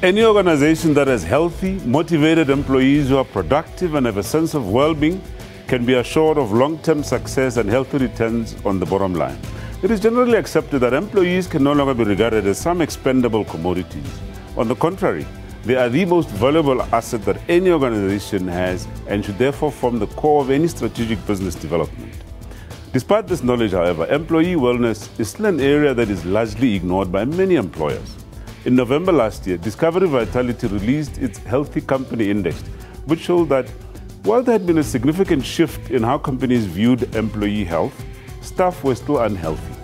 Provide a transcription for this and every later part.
Any organization that has healthy, motivated employees who are productive and have a sense of well-being can be assured of long-term success and healthy returns on the bottom line. It is generally accepted that employees can no longer be regarded as some expendable commodities. On the contrary, they are the most valuable asset that any organization has and should therefore form the core of any strategic business development. Despite this knowledge, however, employee wellness is still an area that is largely ignored by many employers. In November last year, Discovery Vitality released its Healthy Company Index, which showed that while there had been a significant shift in how companies viewed employee health, staff were still unhealthy.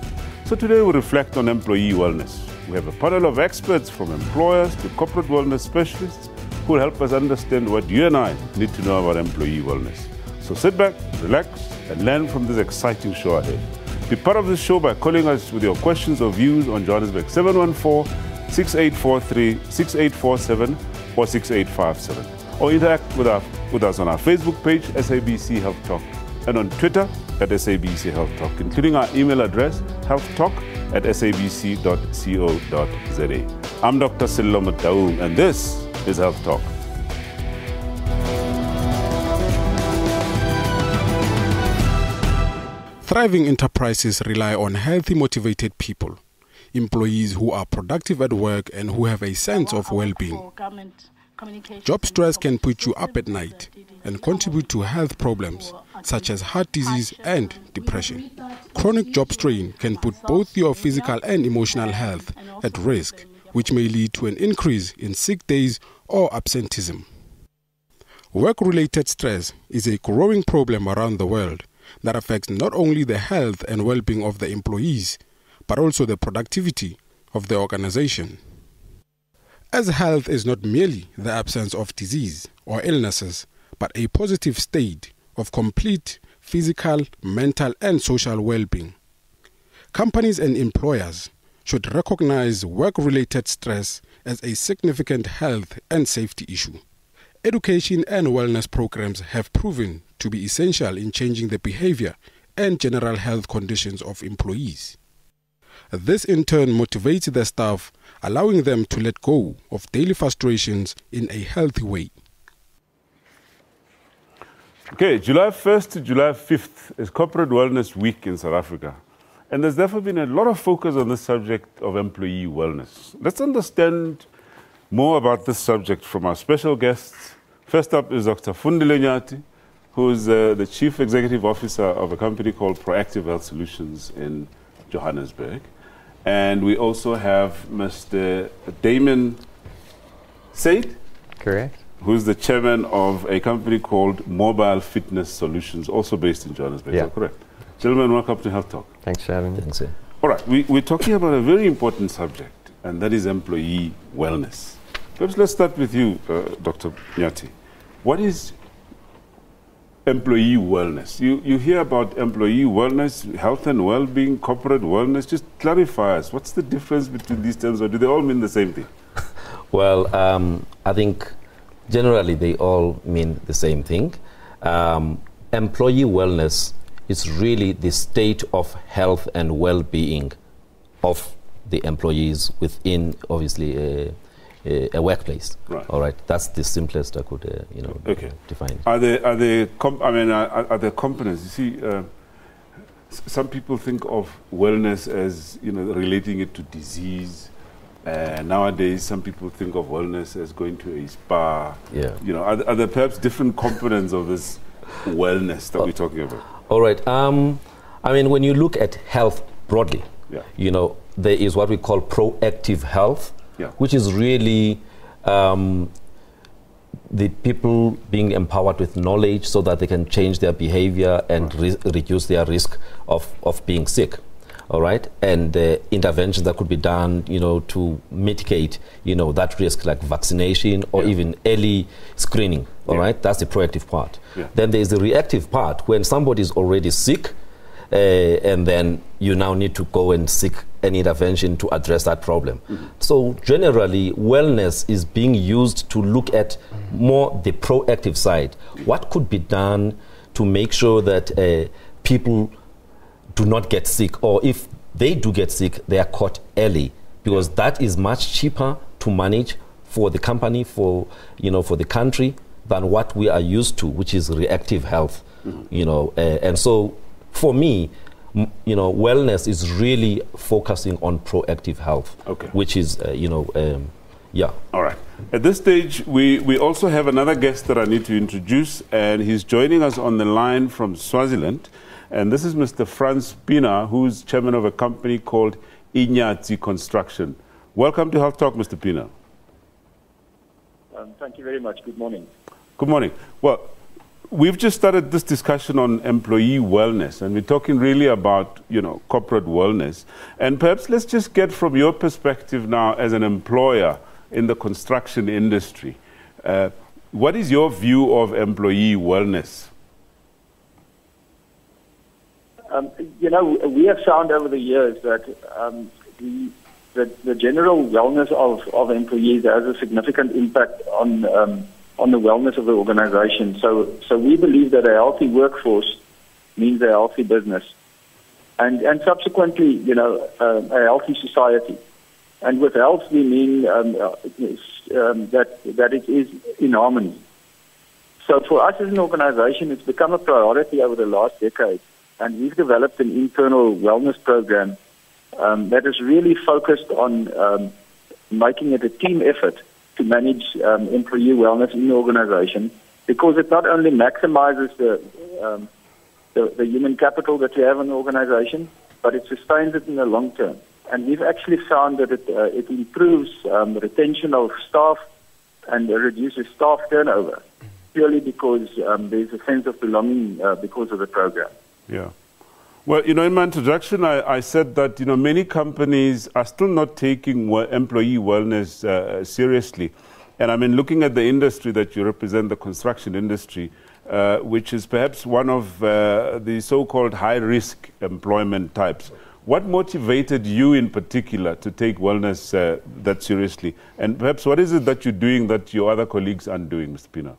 So today we reflect on employee wellness. We have a panel of experts from employers to corporate wellness specialists who will help us understand what you and I need to know about employee wellness. So sit back, relax, and learn from this exciting show ahead. Be part of this show by calling us with your questions or views on Johannesburg 714-6843-6847 or 6857. Or interact with us on our Facebook page, SABC Health Talk, and on Twitter at SABC Health Talk, including our email address, healthtalk@sabc.co.za. I'm Dr. Sello Mutaung, and this is Health Talk. Thriving enterprises rely on healthy, motivated people, employees who are productive at work and who have a sense of well-being. Job stress can put you up at night and contribute to health problems such as heart disease and depression. Chronic job strain can put both your physical and emotional health at risk, which may lead to an increase in sick days or absenteeism. Work-related stress is a growing problem around the world that affects not only the health and well-being of the employees, but also the productivity of the organization. As health is not merely the absence of disease or illnesses, but a positive state of complete physical, mental, and social well-being. Companies and employers should recognize work-related stress as a significant health and safety issue. Education and wellness programs have proven to be essential in changing the behavior and general health conditions of employees. This in turn motivates the staff, allowing them to let go of daily frustrations in a healthy way. Okay, July 1st to July 5th is Corporate Wellness Week in South Africa. And there's therefore been a lot of focus on the subject of employee wellness. Let's understand more about this subject from our special guests. First up is Dr. Fundile Nyati, who is the Chief Executive Officer of a company called Proactive Health Solutions in Johannesburg. And we also have Mr. Damon Said. Correct. Who's the chairman of a company called Mobile Fitness Solutions, also based in Johannesburg. Yeah. Is that correct? Gentlemen, welcome to Health Talk. Thanks for having me. Thanks, sir. All right, we're talking about a very important subject, and that is employee wellness. Perhaps let's start with you, Dr. Nyati. What is employee wellness? You hear about employee wellness, health and well-being, corporate wellness. Just clarify us. What's the difference between these terms, or do they all mean the same thing? Well, I think generally they all mean the same thing. Employee wellness is really the state of health and well-being of the employees within, obviously, a workplace. Right. All right. That's the simplest I could, define. Are there components? You see, some people think of wellness as relating it to disease. Nowadays, some people think of wellness as going to a spa. Yeah. Are there perhaps different components of this wellness that we're talking about? All right. When you look at health broadly, yeah. There is what we call proactive health, yeah. which is really the people being empowered with knowledge so that they can change their behavior and reduce their risk of being sick. All right, and interventions that could be done, to mitigate, that risk, like vaccination or even early screening. All right, that's the proactive part. Yeah. Then there is the reactive part when somebody is already sick, and then you now need to go and seek an intervention to address that problem. Mm-hmm. So generally, wellness is being used to look at more the proactive side. What could be done to make sure that people do not get sick, or if they do get sick, they are caught early, because that is much cheaper to manage for the company, for the country, than what we are used to, which is reactive health. And so for me, wellness is really focusing on proactive health, which is, yeah. All right. At this stage, we also have another guest that I need to introduce, and he's joining us on the line from Swaziland. And this is Mr. Frans Pina, who's chairman of a company called Nyati Construction. Welcome to Health Talk, Mr. Pina. Thank you very much. Good morning. Good morning. Well, we've just started this discussion on employee wellness, and we're talking really about, corporate wellness. And perhaps let's just get from your perspective now as an employer in the construction industry. What is your view of employee wellness? We have found over the years that the general wellness of employees has a significant impact on the wellness of the organization. So we believe that a healthy workforce means a healthy business, and subsequently, a healthy society. And with health, we mean that it is in harmony. So for us as an organization, it's become a priority over the last decade, and we've developed an internal wellness program that is really focused on making it a team effort to manage employee wellness in the organization, because it not only maximizes the human capital that we have in the organization, but it sustains it in the long term. And we've actually found that it improves the retention of staff and reduces staff turnover, purely because there's a sense of belonging because of the program. Yeah. Well, in my introduction, I said that, many companies are still not taking employee wellness seriously. And I mean, looking at the industry that you represent, the construction industry, which is perhaps one of the so-called high-risk employment types. What motivated you in particular to take wellness that seriously? And perhaps what is it that you're doing that your other colleagues aren't doing, Mr. Pina?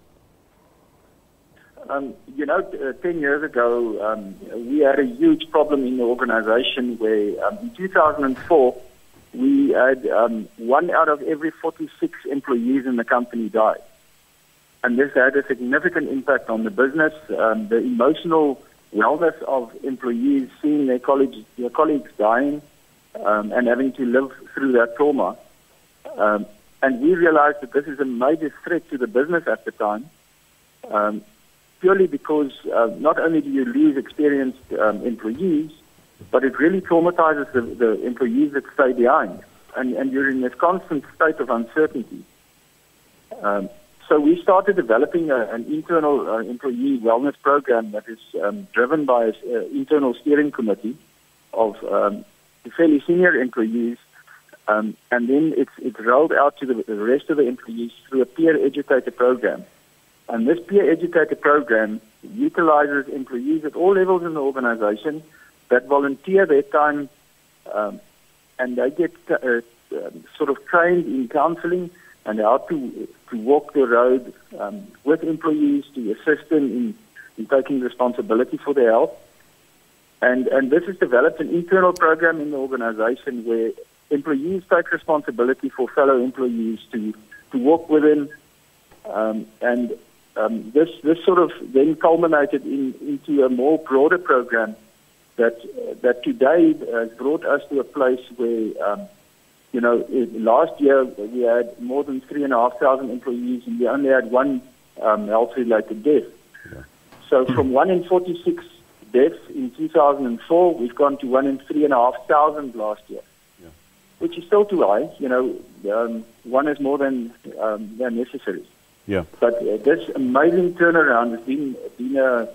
10 years ago, we had a huge problem in the organization where in 2004, we had 1 out of every 46 employees in the company died. And this had a significant impact on the business, the emotional wellness of employees, seeing their colleagues dying and having to live through that trauma. And we realized that this is a major threat to the business at the time, purely because not only do you lose experienced employees, but it really traumatizes the employees that stay behind. And you're in this constant state of uncertainty. So we started developing an internal employee wellness program that is driven by an internal steering committee of fairly senior employees, and then it's rolled out to the rest of the employees through a peer educator program. And this peer educator program utilizes employees at all levels in the organization that volunteer their time, and they get sort of trained in counseling and how to walk the road with employees to assist them in taking responsibility for their health. And this has developed an internal program in the organization where employees take responsibility for fellow employees to walk with them. This sort of then culminated into a more broader program that today has brought us to a place where last year we had more than 3,500 employees, and we only had one health-related death. Yeah. So from 1 in 46 deaths in 2004, we've gone to 1 in 3,500 last year, which is still too high. One is more than necessary. Yeah. But this amazing turnaround has been a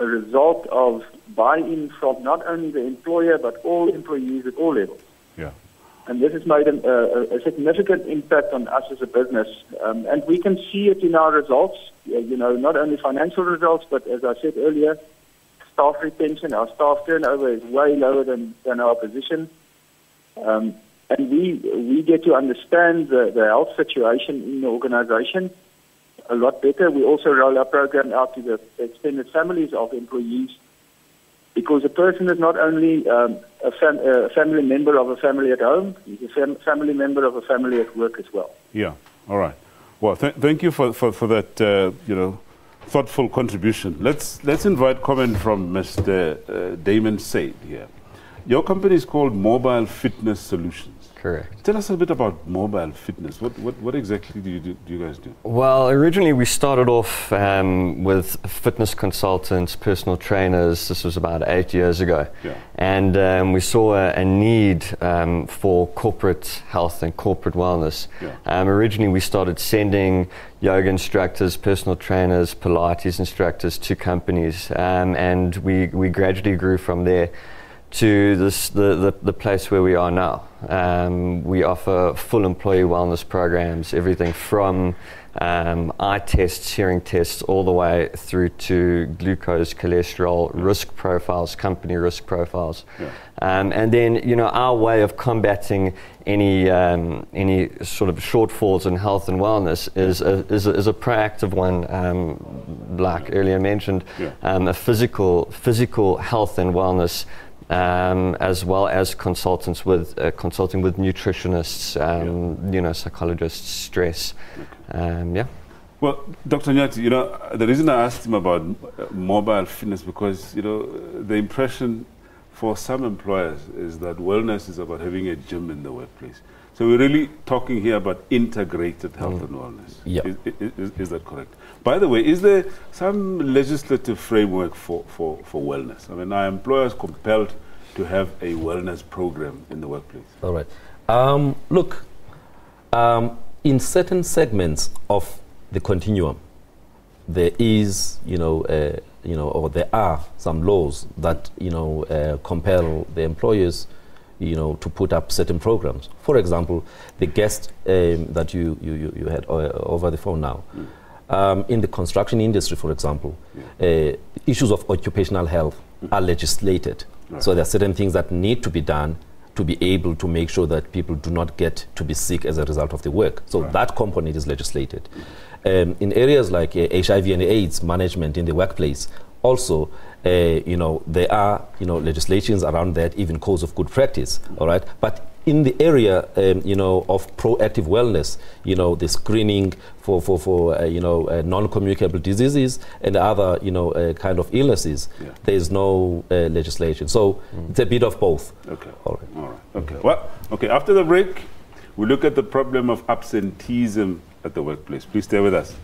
result of buy-in from not only the employer but all employees at all levels. Yeah. And this has made a significant impact on us as a business. And we can see it in our results, not only financial results, but as I said earlier, staff retention. Our staff turnover is way lower than our position. And we get to understand the health situation in the organization a lot better. We also roll our program out to the extended families of employees, because a person is not only a family member of a family at home, he's a family member of a family at work as well. Yeah. All right. Well, thank you for that, thoughtful contribution. Let's invite comment from Mr. Damon Said here. Your company is called Mobile Fitness Solutions. Correct. Tell us a bit about mobile fitness. What exactly do you guys do? Well, originally we started off with fitness consultants, personal trainers. This was about 8 years ago. Yeah. And we saw a need for corporate health and corporate wellness. Yeah. Originally we started sending yoga instructors, personal trainers, Pilates instructors to companies. And we gradually grew from there to the place where we are now. We offer full employee wellness programs, everything from eye tests, hearing tests, all the way through to glucose, cholesterol, risk profiles, company risk profiles. Yeah. And then, our way of combating any sort of shortfalls in health and wellness is a proactive one, like earlier mentioned, a physical health and wellness, as well as consulting with nutritionists, psychologists, stress. Well, Dr. Nyati, the reason I asked him about mobile fitness because, the impression for some employers is that wellness is about having a gym in the workplace. So we're really talking here about integrated health and wellness. Yeah. Is that correct? By the way, is there some legislative framework for wellness? I mean, are employers compelled to have a wellness program in the workplace? All right. Look, in certain segments of the continuum, there is, or there are some laws that, compel the employers, to put up certain programs. For example, the guest that you had over the phone now. In the construction industry, for example, issues of occupational health are legislated. Right. So there are certain things that need to be done to be able to make sure that people do not get to be sick as a result of the work. So that component is legislated. In areas like HIV and AIDS management in the workplace, also, there are, legislations around that, even codes of good practice, all right? But in the area, of proactive wellness, the screening for non-communicable diseases and other, kind of illnesses, there is no legislation. So it's a bit of both. Okay. All right. All right. Okay. Well, okay. After the break, we look at the problem of absenteeism at the workplace. Please stay with us.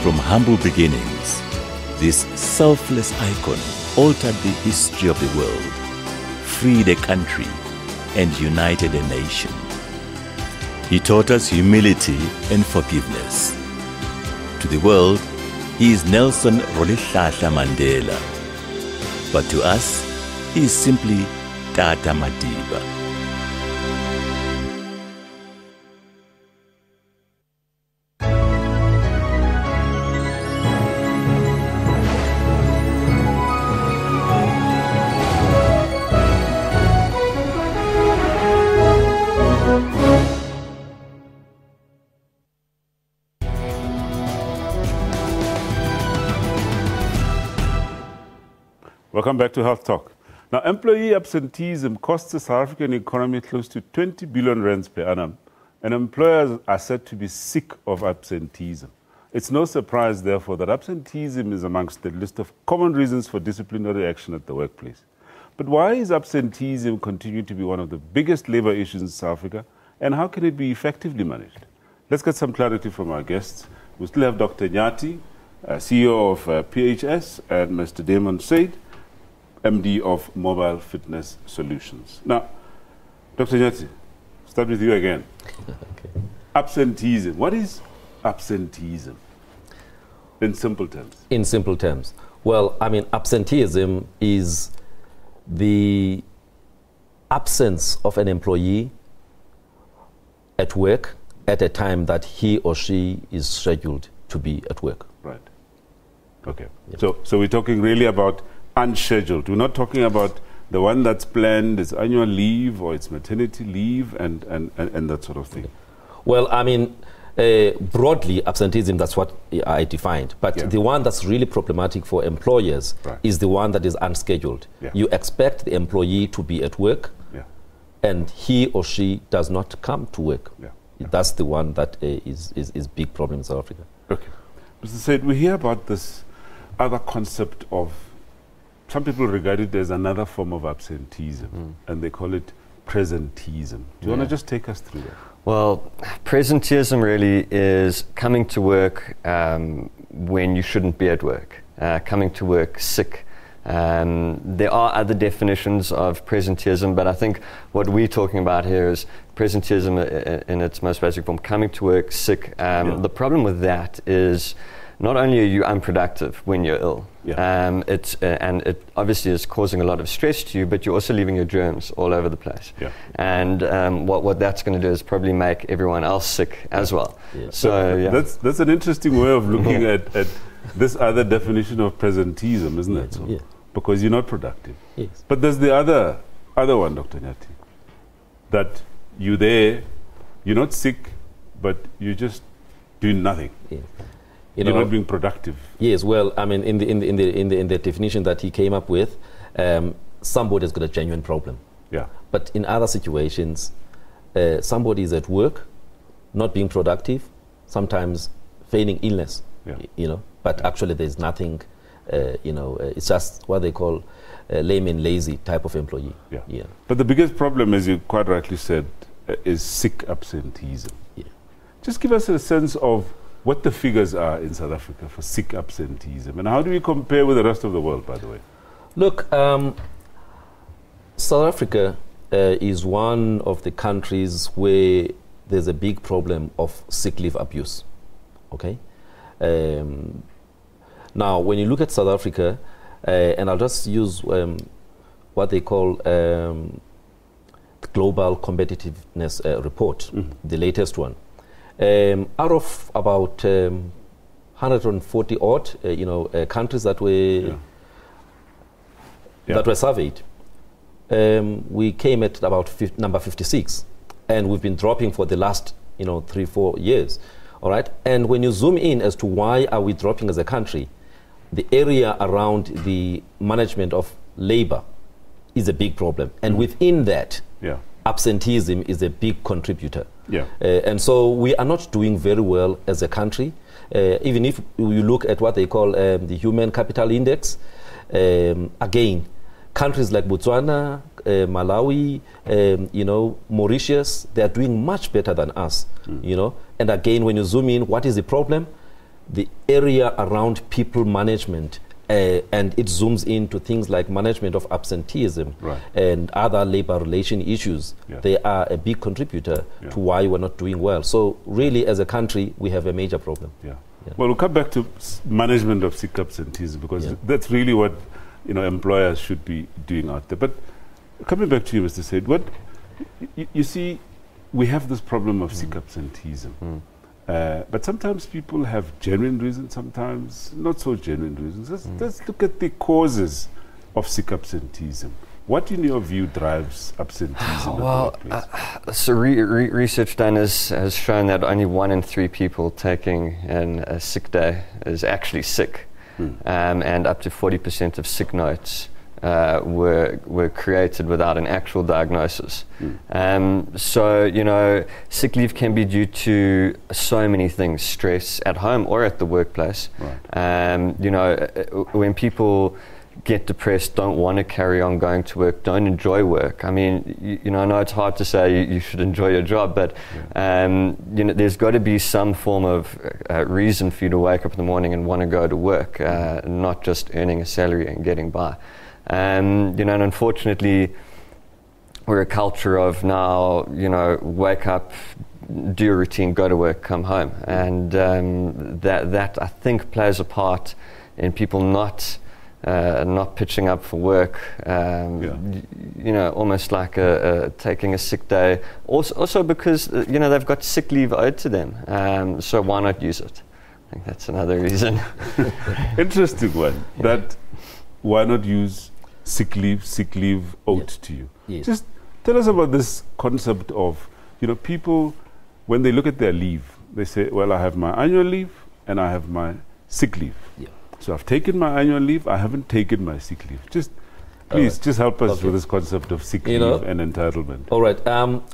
From humble beginnings, this selfless icon altered the history of the world, freed a country, and united a nation. He taught us humility and forgiveness. To the world, he is Nelson Rolihlahla Mandela. But to us, he is simply Tata Madiba. Welcome back to Health Talk. Now, employee absenteeism costs the South African economy close to 20 billion rands per annum, and employers are said to be sick of absenteeism. It's no surprise, therefore, that absenteeism is amongst the list of common reasons for disciplinary action at the workplace. But why is absenteeism continuing to be one of the biggest labor issues in South Africa, and how can it be effectively managed? let's get some clarity from our guests. We still have Dr. Nyati, CEO of PHS, and Mr. Damon Said, MD of Mobile Fitness Solutions. Now, Dr. Nyati, start with you again. Okay. Absenteeism. What is absenteeism in simple terms? In simple terms. Well, I mean, absenteeism is the absence of an employee at work at a time that he or she is scheduled to be at work. Right. Okay. Yep. So we're talking really about unscheduled. We're not talking about the one that's planned, it's annual leave or it's maternity leave and that sort of thing. Well, I mean, broadly, absenteeism, that's what I defined. But the one that's really problematic for employers is the one that is unscheduled. You expect the employee to be at work and he or she does not come to work. That's the one that is big problem in South Africa. Okay. Mr. Said, we hear about this other concept of, some people regard it as another form of absenteeism, and they call it presenteeism. Do you want to just take us through that? Well, presenteeism really is coming to work when you shouldn't be at work, coming to work sick. There are other definitions of presenteeism, but I think what we're talking about here is presenteeism in its most basic form, coming to work sick. The problem with that is not only are you unproductive when you're ill, and it obviously is causing a lot of stress to you, but you're also leaving your germs all over the place. And what that's going to do is probably make everyone else sick as well. So that's an interesting way of looking at this other definition of presenteeism, isn't it? So, because you're not productive. But there's the other one, Dr. Nyati, that you're not sick, but you're just doing nothing. You're not being productive. Yes, well, I mean, in the definition that he came up with, somebody's got a genuine problem. But in other situations, somebody is at work, not being productive, sometimes feigning illness, but actually there's nothing, it's just what they call lame and lazy type of employee. But the biggest problem, as you quite rightly said, is sick absenteeism. Just give us a sense of what the figures are in South Africa for sick absenteeism, and how do we compare with the rest of the world, by the way? Look, South Africa is one of the countries where there's a big problem of sick leave abuse. Okay? Now, when you look at South Africa, and I'll just use what they call the Global Competitiveness Report, the latest one. Out of about 140 odd, countries that were surveyed, we came at about number 56, and we've been dropping for the last 3-4 years. All right, and when you zoom in as to why are we dropping as a country, the area around the management of labor is a big problem, and within that, absenteeism is a big contributor. And so we are not doing very well as a country. Even if you look at what they call the Human Capital Index, again, countries like Botswana, Malawi, Mauritius, they are doing much better than us. And again, when you zoom in, what is the problem? The area around people management, and it zooms into things like management of absenteeism and other labor relation issues. They are a big contributor to why we're not doing well. So really, as a country, we have a major problem. Well, we'll come back to management of sick absenteeism, because that's really what employers should be doing out there. But coming back to you, Mr. Said, you see, we have this problem of sick absenteeism. But sometimes people have genuine reasons, sometimes not so genuine reasons. Let's look at the causes of sick absenteeism. What, in your view, drives absenteeism? Well, so research done has shown that only 1 in 3 people taking a sick day is actually sick, and up to 40% of sick notes were created without an actual diagnosis. So, sick leave can be due to so many things: stress at home or at the workplace. When people get depressed, don't want to carry on going to work, don't enjoy work. I mean, you know, I know it's hard to say you should enjoy your job, but you know, there's got to be some form of reason for you to wake up in the morning and want to go to work, not just earning a salary and getting by. You know, and unfortunately, we're a culture of now, you know, wake up, do your routine, go to work, come home, and that I think plays a part in people not pitching up for work, you know, almost like taking a sick day. Also because, you know, they've got sick leave owed to them, so why not use it? I think that's another reason. Interesting one. That why not use sick leave owed to you? Yes. Just tell us about this concept of, you know, people, when they look at their leave, they say, well, I have my annual leave and I have my sick leave. Yeah. So I've taken my annual leave, I haven't taken my sick leave. Just, please, just help us with this concept of sick leave and entitlement. All right.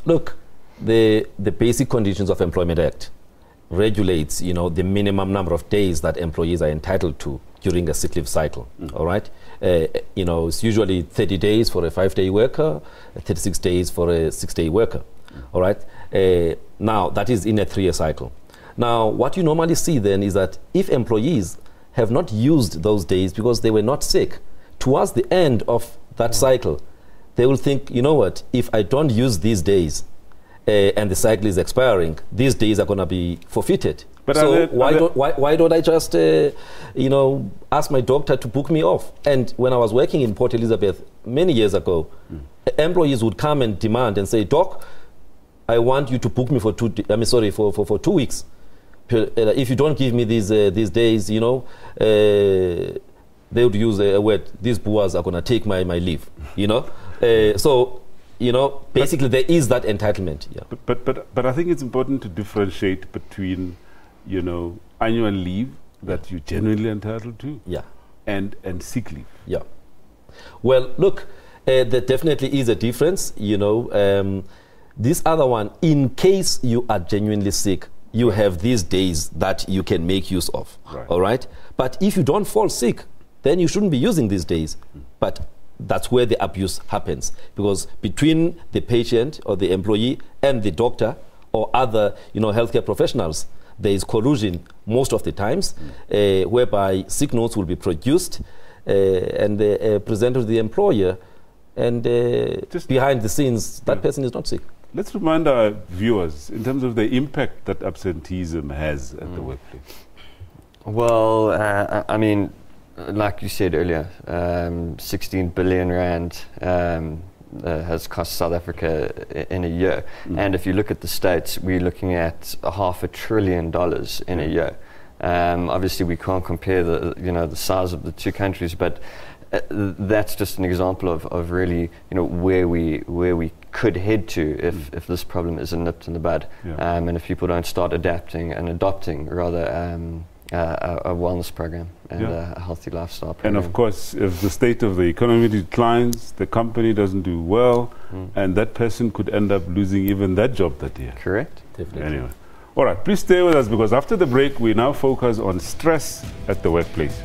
Look, the Basic Conditions of Employment Act regulates, you know, the minimum number of days that employees are entitled to during a sick leave cycle. All right. You know, it's usually 30 days for a 5-day worker, 36 days for a 6-day worker. All right. Now, that is in a 3-year cycle. Now, what you normally see then is that if employees have not used those days because they were not sick, towards the end of that cycle, they will think, you know what, if I don't use these days and the cycle is expiring, these days are going to be forfeited. But so why don't I just, you know, ask my doctor to book me off? And when I was working in Port Elizabeth many years ago, employees would come and demand and say, Doc, I want you to book me for 2 weeks. If you don't give me these days, you know, they would use a word, these boys are going to take my leave, you know. So, you know, basically there is that entitlement. Yeah. But I think it's important to differentiate between, you know, annual leave that you're genuinely entitled to, and sick leave. Yeah. Well, look, there definitely is a difference, you know. This other one, in case you are genuinely sick, you have these days that you can make use of, all right? But if you don't fall sick, then you shouldn't be using these days. But that's where the abuse happens, because between the patient or the employee and the doctor or other, you know, healthcare professionals, there is collusion most of the times, whereby sick notes will be produced and presented to the employer, and just behind the scenes, that person is not sick. Let's remind our viewers in terms of the impact that absenteeism has at the workplace. Well, I mean, like you said earlier, 16 billion rand has cost South Africa in a year. And if you look at the States, we're looking at $500 billion in a year. Obviously, we can't compare the size of the two countries, but that's just an example of really, you know, where we could head to if this problem isn't nipped in the bud, and if people don't start adapting and adopting rather a wellness program and a healthy lifestyle program. And of course, if the state of the economy declines, the company doesn't do well, and that person could end up losing even that job that year. Correct. Definitely. Anyway, all right, please stay with us, because after the break, we now focus on stress at the workplace.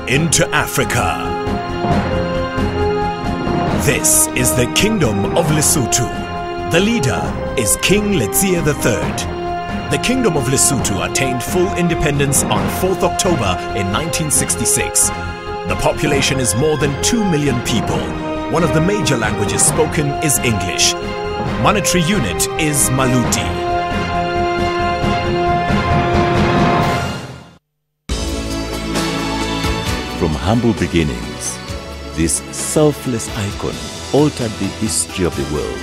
Into Africa. This is the Kingdom of Lesotho. The leader is King Letsie III. The Kingdom of Lesotho attained full independence on 4th October in 1966. The population is more than 2 million people. One of the major languages spoken is English. Monetary unit is Maluti. From humble beginnings, this selfless icon altered the history of the world,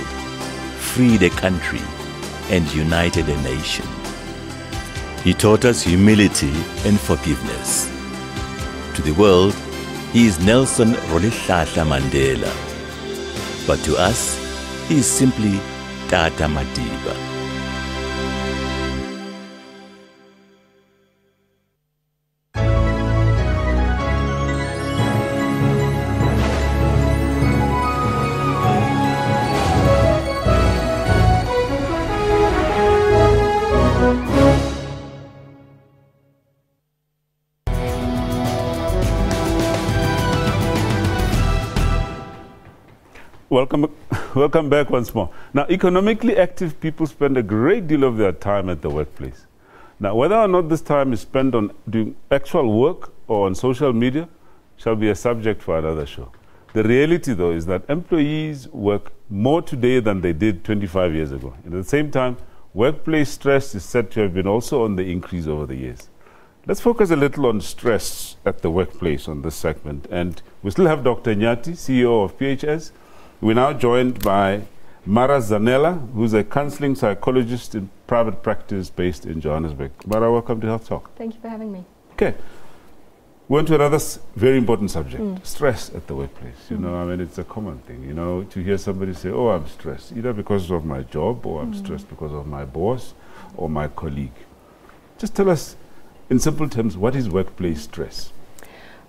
freed a country, and united a nation. He taught us humility and forgiveness. To the world, he is Nelson Rolihlahla Mandela. But to us, he is simply Tata Madiba. Welcome back once more. Now, economically active people spend a great deal of their time at the workplace. Now, whether or not this time is spent on doing actual work or on social media shall be a subject for another show. The reality, though, is that employees work more today than they did 25 years ago. And at the same time, workplace stress is said to have been also on the increase over the years. Let's focus a little on stress at the workplace on this segment. And we still have Dr. Nyati, CEO of PHS. We're now joined by Mara Zanella, who's a counseling psychologist in private practice based in Johannesburg. Mara, welcome to Health Talk. Thank you for having me. Okay. We're on to another very important subject, stress at the workplace. You know, I mean, it's a common thing, you know, to hear somebody say, oh, I'm stressed, either because of my job or I'm stressed because of my boss or my colleague. Just tell us, in simple terms, what is workplace stress?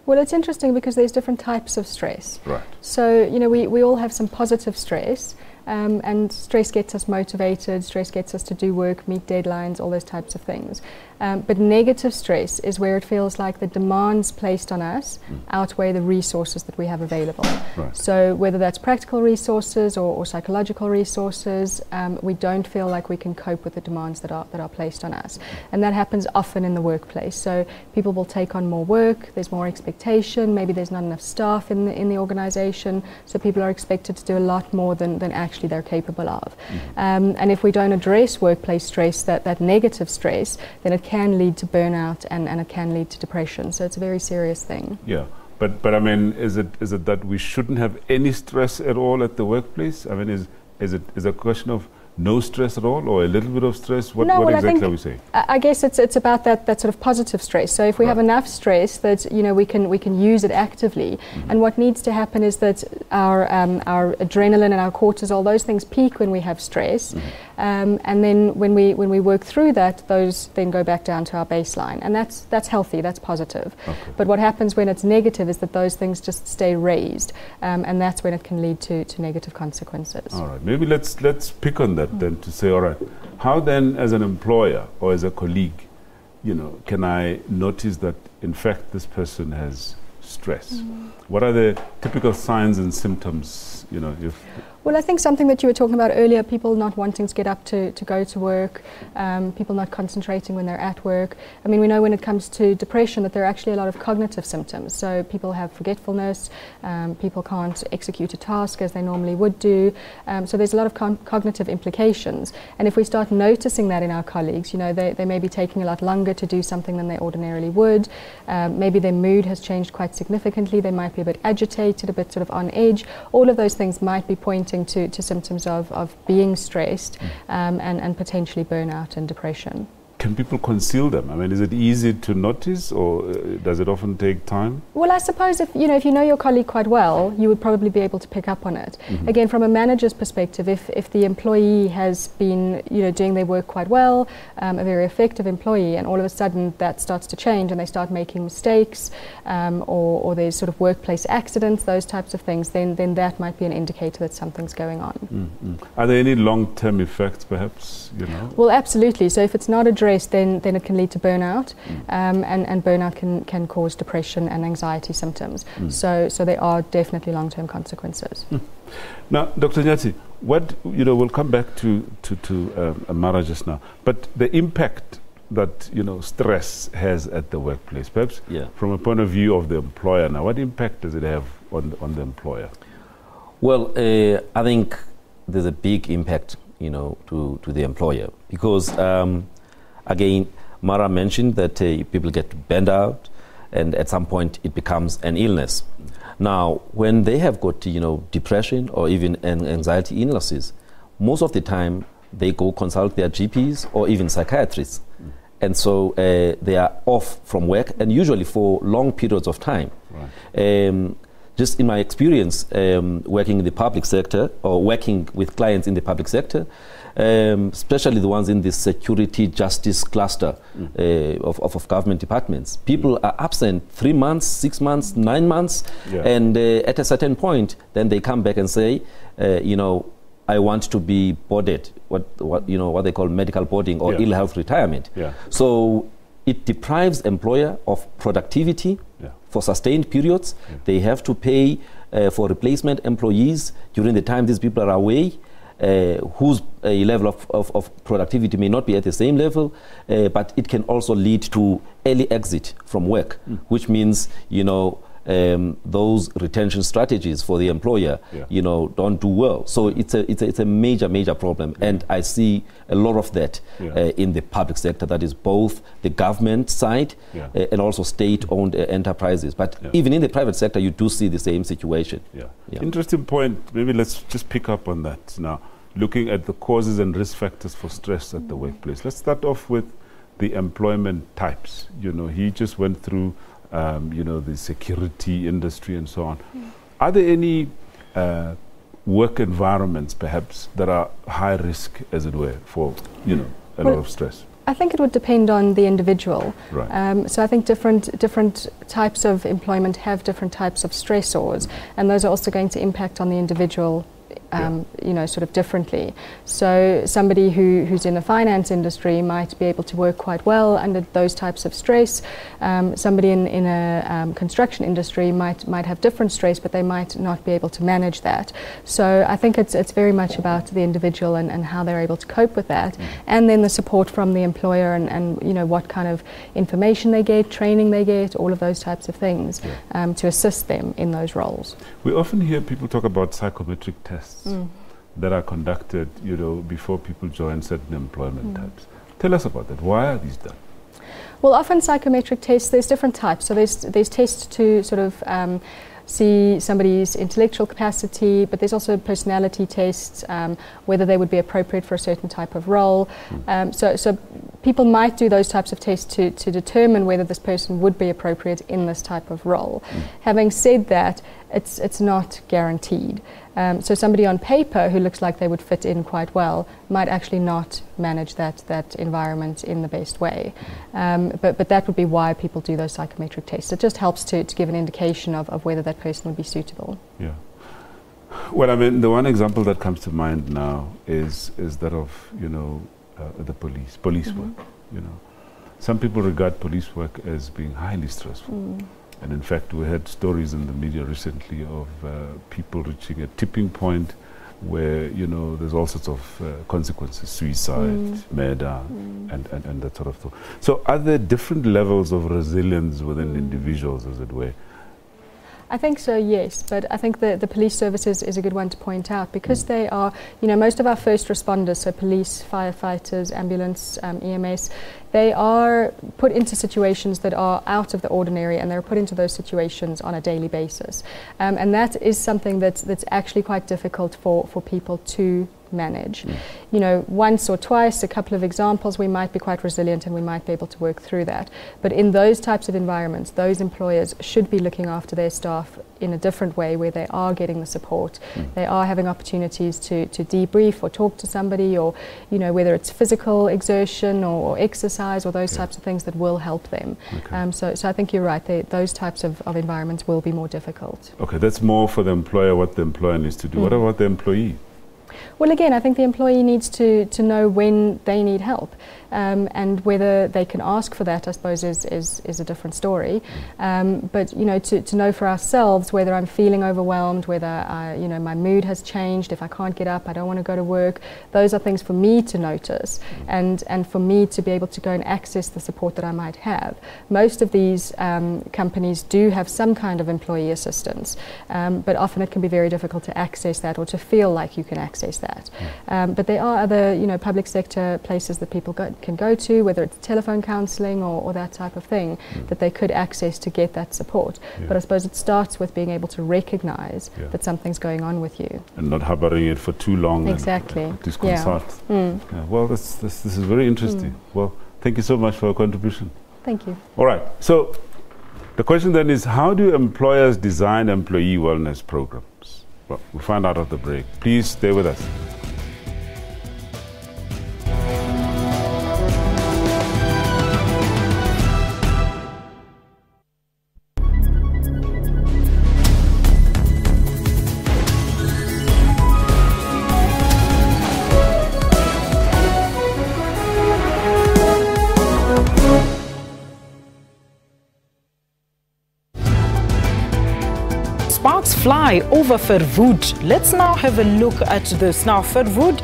Well, it's interesting because there's different types of stress. Right. So, you know, we all have some positive stress, and stress gets us motivated, stress gets us to do work, meet deadlines, all those types of things. But negative stress is where it feels like the demands placed on us outweigh the resources that we have available. Right. So whether that's practical resources or psychological resources, we don't feel like we can cope with the demands that are placed on us. And that happens often in the workplace. So people will take on more work, there's more expectation, maybe there's not enough staff in the organization, so people are expected to do a lot more than actually they're capable of. And if we don't address workplace stress, that negative stress, then it can lead to burnout and it can lead to depression. So it's a very serious thing. Yeah, but I mean, is it that we shouldn't have any stress at all at the workplace? I mean, is it a question of no stress at all, or a little bit of stress? What exactly are we saying? I guess it's about that sort of positive stress. So if we have enough stress that, you know, we can use it actively, and what needs to happen is that our adrenaline and our cortisol, those things peak when we have stress, and then when we work through that, those then go back down to our baseline, and that's healthy, that's positive. Okay. But what happens when it's negative is that those things just stay raised, and that's when it can lead to negative consequences. All right, maybe let's pick on that then, to say, all right, how then as an employer or as a colleague, you know, can I notice that in fact this person has stress? What are the typical signs and symptoms, you know, if... Well, I think something that you were talking about earlier, people not wanting to get up to go to work, people not concentrating when they're at work. I mean, we know when it comes to depression that there are actually a lot of cognitive symptoms. So people have forgetfulness, people can't execute a task as they normally would do. So there's a lot of cognitive implications. And if we start noticing that in our colleagues, you know, they may be taking a lot longer to do something than they ordinarily would. Maybe their mood has changed quite significantly. They might be a bit agitated, a bit sort of on edge. All of those things might be pointing to symptoms of being stressed and potentially burnout and depression. Can people conceal them? I mean, is it easy to notice, or does it often take time? Well, I suppose if you know your colleague quite well, you would probably be able to pick up on it. Again, from a manager's perspective, if the employee has been, you know, doing their work quite well, a very effective employee, and all of a sudden that starts to change and they start making mistakes, or there's sort of workplace accidents, those types of things, then that might be an indicator that something's going on. Are there any long-term effects, perhaps? You know? Well, absolutely. So if it's not addressed, then it can lead to burnout, and burnout can cause depression and anxiety symptoms. So there are definitely long-term consequences. Now, Dr. Nyati, we'll come back to Mara just now, but the impact that, you know, stress has at the workplace, perhaps from a point of view of the employer now, what impact does it have on the employer? Well, I think there's a big impact, you know, to the employer, because again, Mara mentioned that people get burned out, and at some point it becomes an illness. Now, when they have got, you know, depression or even anxiety illnesses, most of the time they go consult their GPs or even psychiatrists. And so they are off from work, and usually for long periods of time. Right. just in my experience working in the public sector or working with clients in the public sector, especially the ones in the security justice cluster of government departments. People are absent 3 months, 6 months, 9 months, and at a certain point, then they come back and say, you know, I want to be boarded, what they call medical boarding or ill health retirement. So it deprives employer of productivity for sustained periods. They have to pay for replacement employees during the time these people are away, whose level of productivity may not be at the same level, but it can also lead to early exit from work, which means, you know, those retention strategies for the employer, you know, don't do well. So it's a major problem, and I see a lot of that in the public sector. That is both the government side and also state-owned enterprises. But even in the private sector, you do see the same situation. Interesting point. Maybe let's just pick up on that now. Looking at the causes and risk factors for stress at the workplace. Let's start off with the employment types. You know, he just went through you know, the security industry and so on. Are there any work environments perhaps that are high risk, as it were, for, you know, a lot of stress? I think it would depend on the individual. Right. So I think different types of employment have different types of stressors, and those are also going to impact on the individual you know, sort of differently. So somebody who's in the finance industry might be able to work quite well under those types of stress. Somebody in a construction industry might have different stress, but they might not be able to manage that. So I think it's very much about the individual and how they're able to cope with that, and then the support from the employer and you know, what kind of information they get, training they get, all of those types of things to assist them in those roles. We often hear people talk about psychometric tests that are conducted, you know, before people join certain employment types. Tell us about that. Why are these done? Well, often psychometric tests, there's different types. So there's tests to sort of see somebody's intellectual capacity, but there's also personality tests, whether they would be appropriate for a certain type of role. So people might do those types of tests to determine whether this person would be appropriate in this type of role. Having said that, it's not guaranteed. So somebody on paper who looks like they would fit in quite well might actually not manage that environment in the best way. But that would be why people do those psychometric tests. It just helps to give an indication of whether that person would be suitable. Yeah. Well, I mean, the one example that comes to mind now is that of, you know, the police work. You know, some people regard police work as being highly stressful. And in fact, we had stories in the media recently of people reaching a tipping point where, you know, there's all sorts of consequences, suicide, murder, and that sort of thing. So are there different levels of resilience within individuals, as it were? I think so, yes, but I think the police services is a good one to point out, because they are, you know, most of our first responders, so police, firefighters, ambulance, EMS, they are put into situations that are out of the ordinary, and they're put into those situations on a daily basis. And that is something that's actually quite difficult for people to manage. You know, once or twice, a couple of examples, we might be quite resilient and we might be able to work through that. But in those types of environments, those employers should be looking after their staff in a different way, where they are getting the support. They are having opportunities to debrief or talk to somebody, or, you know, whether it's physical exertion or exercise or those types of things that will help them. So I think you're right, those types of environments will be more difficult. Okay, that's more for the employer, what the employer needs to do. What about the employee? Well, again, I think the employee needs to know when they need help, and whether they can ask for that, I suppose, is a different story. But, you know, to know for ourselves whether I'm feeling overwhelmed, whether you know, my mood has changed, if I can't get up, I don't want to go to work, those are things for me to notice, and for me to be able to go and access the support that I might have. Most of these companies do have some kind of employee assistance, but often it can be very difficult to access that, or to feel like you can access that. But there are other, you know, public sector places that people can go to, whether it's telephone counselling or that type of thing, that they could access to get that support. But I suppose it starts with being able to recognise that something's going on with you. And not harboring it for too long. Exactly. And disconsult. Well, this is very interesting. Well, thank you so much for your contribution. Thank you. All right. So The question then is, how do employers design employee wellness programs? Well, we'll find out at the break. Please stay with us. Sparks fly over Verwoerd. Let's now have a look at this. Now, Verwoerd,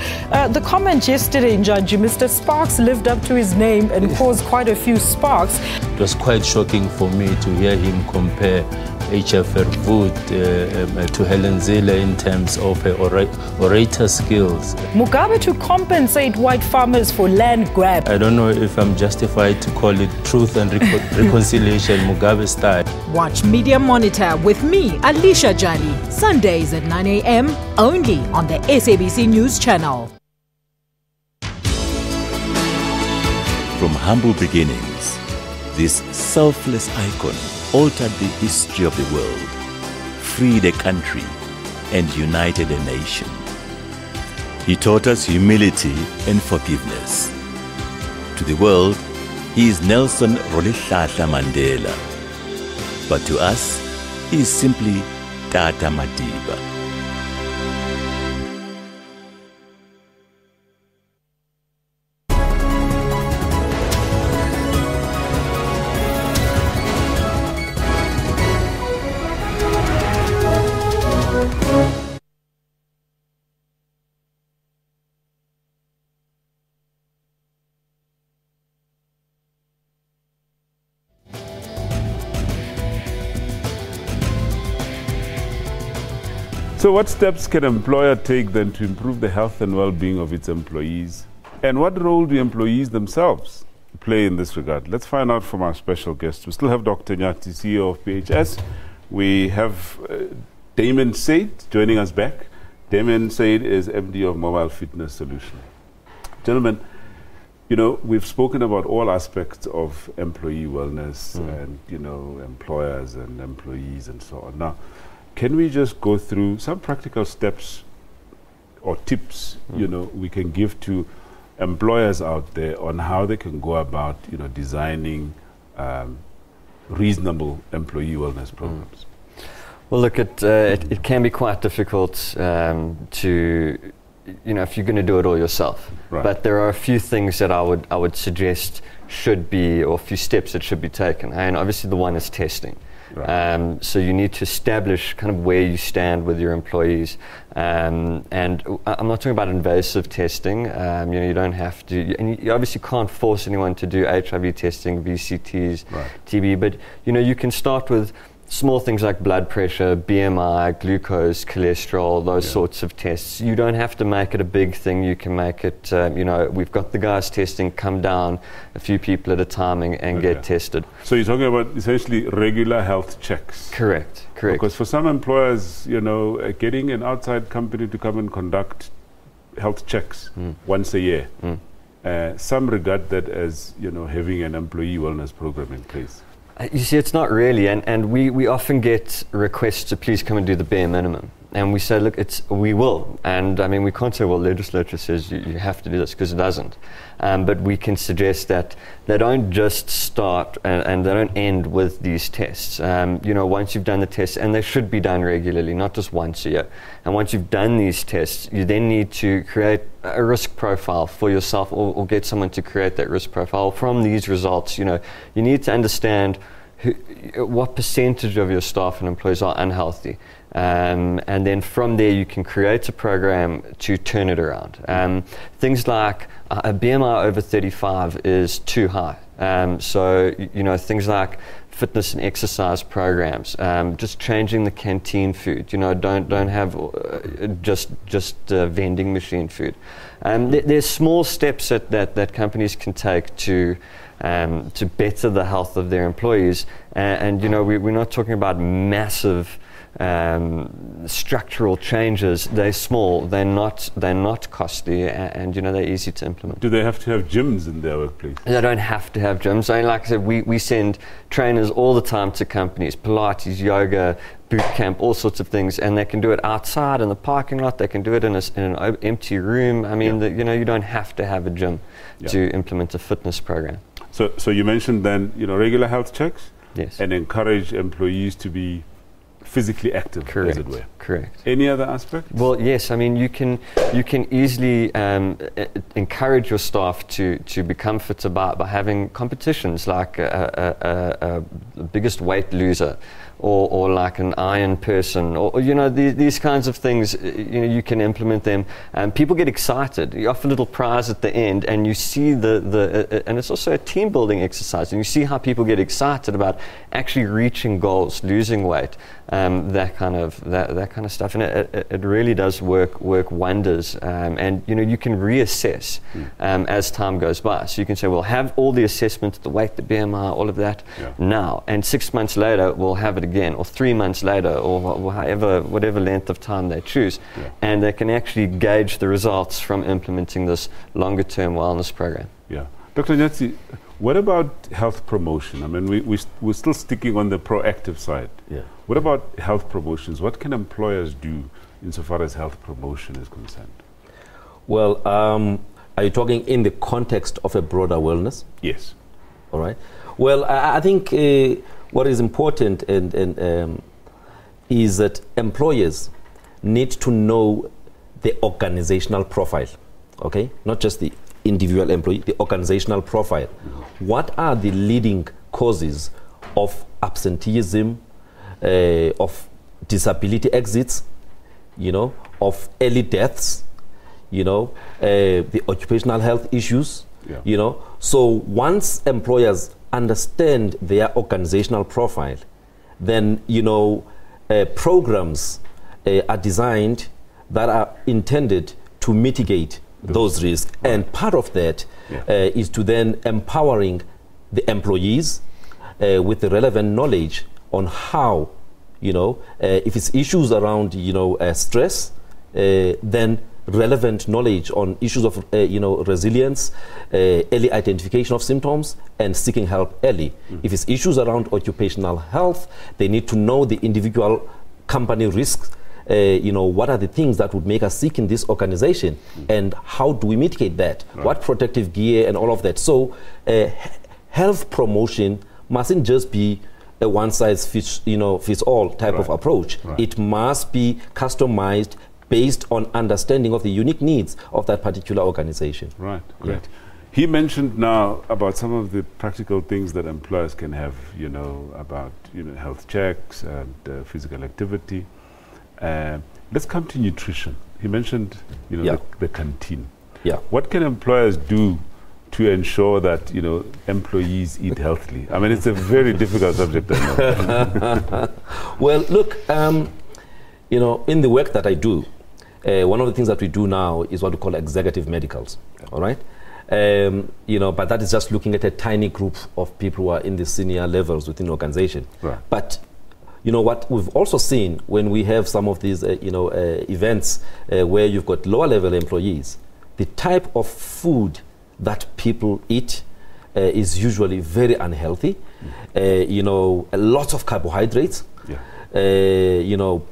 the comment yesterday in Njaji, Mr. Sparks lived up to his name and caused quite a few sparks. It was quite shocking for me to hear him compare HF Verwoerd to Helen Zille in terms of her orator skills. Mugabe to compensate white farmers for land grab. I don't know if I'm justified to call it truth and reconciliation Mugabe style. Watch Media Monitor with me, Alicia Jali, Sundays at 9 a.m. only on the SABC News Channel. From humble beginnings, this selfless icon altered the history of the world, freed a country, and united a nation. He taught us humility and forgiveness. To the world, he is Nelson Rolihlahla Mandela. But to us, he is simply Tata Madiba. So what steps can an employer take then to improve the health and well-being of its employees? And what role do employees themselves play in this regard? Let's find out from our special guest. We still have Dr. Nyati, CEO of PHS. We have Damon Said joining us back. Damon Said is MD of Mobile Fitness Solution. Gentlemen, you know, we've spoken about all aspects of employee wellness and, you know, employers and employees and so on. Now, can we just go through some practical steps or tips, you know, we can give to employers out there on how they can go about, you know, designing reasonable employee wellness programs? Well, look, it can be quite difficult to, you know, if you're going to do it all yourself. Right. But there are a few things that I would suggest should be, or a few steps that should be taken. And obviously the one is testing. Right. So you need to establish kind of where you stand with your employees. And I'm not talking about invasive testing. You know, you don't have to, and you obviously can't force anyone to do HIV testing, VCTs, right, TB, but you know, you can start with small things like blood pressure, BMI, glucose, cholesterol, those sorts of tests. You don't have to make it a big thing. You can make it, you know, we've got the guys testing, come down a few people at a time and get tested. So you're talking about essentially regular health checks? Correct, correct. Because for some employers, you know, getting an outside company to come and conduct health checks once a year, some regard that as, you know, having an employee wellness program in place. You see, it's not really, and we often get requests to please come and do the bare minimum. And we say, look, we will. And I mean, we can't say, well, legislature says you have to do this, because it doesn't. But we can suggest that they don't just start and they don't end with these tests. You know, once you've done the tests, and they should be done regularly, not just once a year. And once you've done these tests, you then need to create a risk profile for yourself, or get someone to create that risk profile from these results. You know, you need to understand what percentage of your staff and employees are unhealthy. And then from there you can create a program to turn it around. Things like a BMI over 35 is too high. So, you know, things like fitness and exercise programs, just changing the canteen food. You know, don't have just vending machine food. There's small steps that companies can take to better the health of their employees. And you know, we're not talking about massive structural changes. They're small, they're not costly, and they're easy to implement. Do they have to have gyms in their workplace? They don't have to have gyms. So like I said, we send trainers all the time to companies, Pilates, yoga, boot camp, all sorts of things, and they can do it outside in the parking lot. They can do it in an empty room. I mean, you don't have to have a gym to implement a fitness program. So you mentioned then, regular health checks, yes, and encourage employees to be physically active, correct, as it were. Correct. Any other aspect? Well, yes. I mean, you can easily encourage your staff to become fitter by having competitions like the biggest weight loser, or like an iron person, or these kinds of things. You can implement them, and people get excited. You offer a little prize at the end, and you see and it's also a team building exercise, and you see how people get excited about actually reaching goals, losing weight, that kind of stuff, and it really does work wonders. And you can reassess as time goes by. So you can say, we'll have all the assessments, the weight, the BMI, all of that now, and 6 months later we'll have it again, or 3 months later, or whatever length of time they choose, and they can actually gauge the results from implementing this longer term wellness program. Yeah, Dr. Nyati, what about health promotion? I mean, we're still sticking on the proactive side. Yeah. What about health promotions? What can employers do insofar as health promotion is concerned? Well, are you talking in the context of a broader wellness? Yes. All right. Well, I think what is important is that employers need to know the organizational profile, okay? Not just the individual employee, the organizational profile. What are the leading causes of absenteeism, of disability exits, of early deaths, the occupational health issues, So once employers understand their organizational profile, then, programs are designed that are intended to mitigate those risks. Right. And part of that is to then empowering the employees with the relevant knowledge on how, if it's issues around, stress, then relevant knowledge on issues of, resilience, early identification of symptoms, and seeking help early. If it's issues around occupational health, they need to know the individual company risks. What are the things that would make us sick in this organization, and how do we mitigate that? Right. What protective gear and all of that. So health promotion mustn't just be a one-size-fits-all type of approach. Right. It must be customized based on understanding of the unique needs of that particular organization. Right, great. Yeah. He mentioned now about some of the practical things that employers can have, about health checks and physical activity. Let's come to nutrition. He mentioned, the canteen. Yeah. What can employers do to ensure that, employees eat healthily? I mean, it's a very difficult subject. Well, look, in the work that I do, one of the things that we do now is what we call executive medicals, all right? But that is just looking at a tiny group of people who are in the senior levels within the organization. Right. But what we've also seen when we have some of these, events where you've got lower level employees, the type of food that people eat is usually very unhealthy. Lots of carbohydrates. Yeah.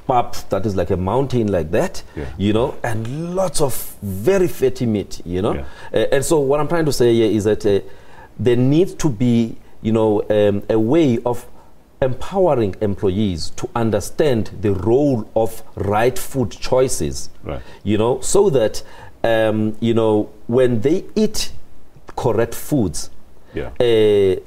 Pap that is like a mountain like that, and lots of very fatty meat, Yeah. And so what I'm trying to say here is that there needs to be, a way of empowering employees to understand the role of right food choices, right. So that, when they eat correct foods, they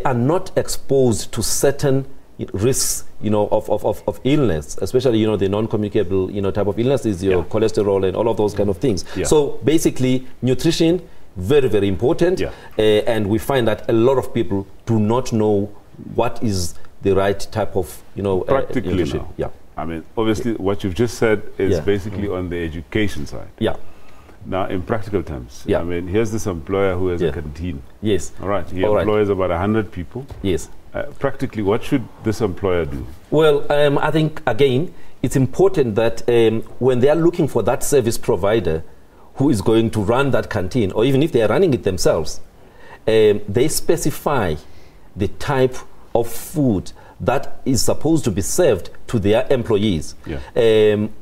are not exposed to certain risks, of illness, especially, the non-communicable, type of illness is your cholesterol and all of those kind of things. Yeah. So basically, nutrition, very, very important. Yeah. And we find that a lot of people do not know what is the right type of, practically nutrition. Now. Yeah. I mean, obviously, what you've just said is basically on the education side. Yeah. Now, in practical terms, I mean, here's this employer who has a canteen. Yes. All right. He employs about 100 people. Yes. Practically, what should this employer do? Well, I think, again, it's important that when they are looking for that service provider who is going to run that canteen, or even if they are running it themselves, they specify the type of food that is supposed to be served to their employees. Yeah.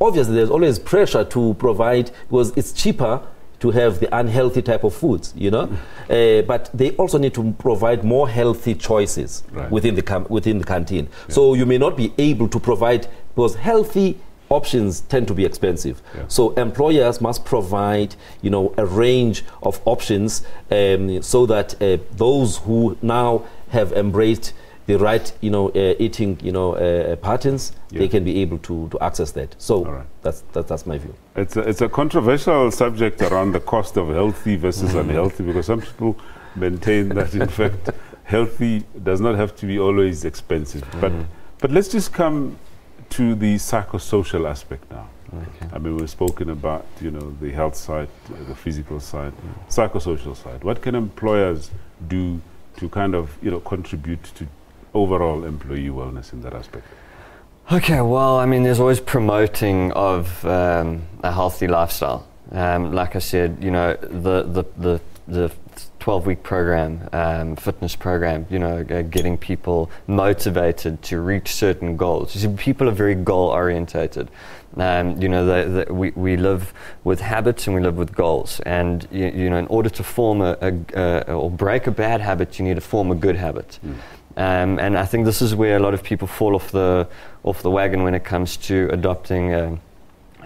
Obviously, there's always pressure to provide, because it's cheaper to have the unhealthy type of foods, you know. But they also need to provide more healthy choices within the canteen. Yeah. So you may not be able to provide, because healthy options tend to be expensive. Yeah. So employers must provide, you know, a range of options so that those who now have embraced the right, you know, eating, you know, patterns, they can be able to access that. So that's my view. It's a controversial subject around the cost of healthy versus unhealthy, because some people maintain that in fact healthy does not have to be always expensive. But let's just come to the psychosocial aspect now. Okay. I mean, we've spoken about, you know, the health side, the physical side, psychosocial side. What can employers do to kind of, you know, contribute to overall employee wellness in that aspect? Okay, well, I mean, there's always promoting of a healthy lifestyle. Like I said, you know, the 12-week program, fitness program, you know, getting people motivated to reach certain goals. You see, people are very goal-orientated. You know, we live with habits and we live with goals. And, you know, in order to form or break a bad habit, you need to form a good habit. And I think this is where a lot of people fall off the wagon when it comes to adopting a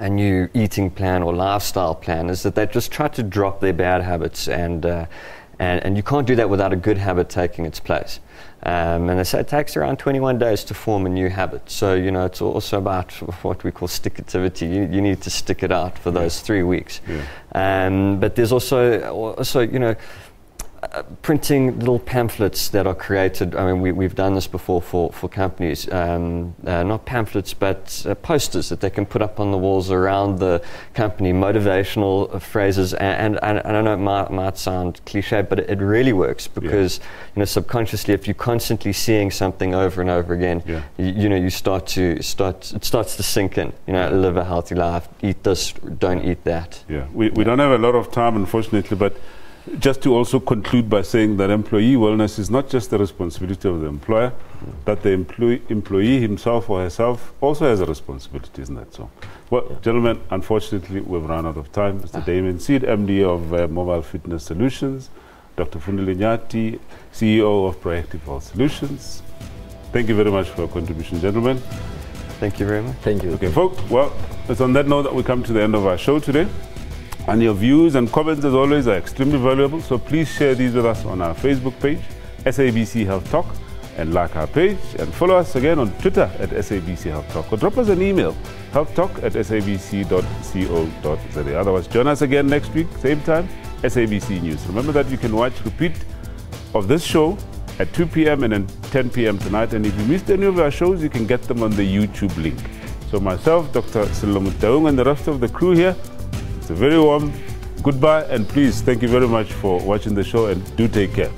new eating plan or lifestyle plan, is that they just try to drop their bad habits, and you can't do that without a good habit taking its place. And they say it takes around 21 days to form a new habit. So, you know, it's also about what we call stick-itivity. You need to stick it out for those 3 weeks. But there's also, you know, printing little pamphlets that are created. I mean, we've done this before for companies, not pamphlets, but posters that they can put up on the walls around the company, motivational phrases. And I know it might sound cliche, but it really works, because you know, subconsciously, if you're constantly seeing something over and over again, you know, it starts to sink in. You know, live a healthy life, eat this, don't eat that. Yeah, we don't have a lot of time, unfortunately, but just to also conclude by saying that employee wellness is not just the responsibility of the employer, but the employee himself or herself also has a responsibility, isn't that so? Well, gentlemen, unfortunately, we've run out of time. Mr. Damien Seed, MD of Mobile Fitness Solutions, Dr. Fundile Nyati, CEO of Proactive Health Solutions. Thank you very much for your contribution, gentlemen. Thank you very much. Thank you. Okay, folks, well, it's on that note that we come to the end of our show today. And your views and comments, as always, are extremely valuable. So please share these with us on our Facebook page, SABC Health Talk, and like our page. And follow us again on Twitter at SABC Health Talk. Or drop us an email, healthtalk@sabc.co.za. Otherwise, join us again next week, same time, SABC News. Remember that you can watch repeat of this show at 2 p.m. and then 10 p.m. tonight. And if you missed any of our shows, you can get them on the YouTube link. So myself, Dr. Sello Mutaung, and the rest of the crew here, it's a very warm goodbye, and please, thank you very much for watching the show, and do take care.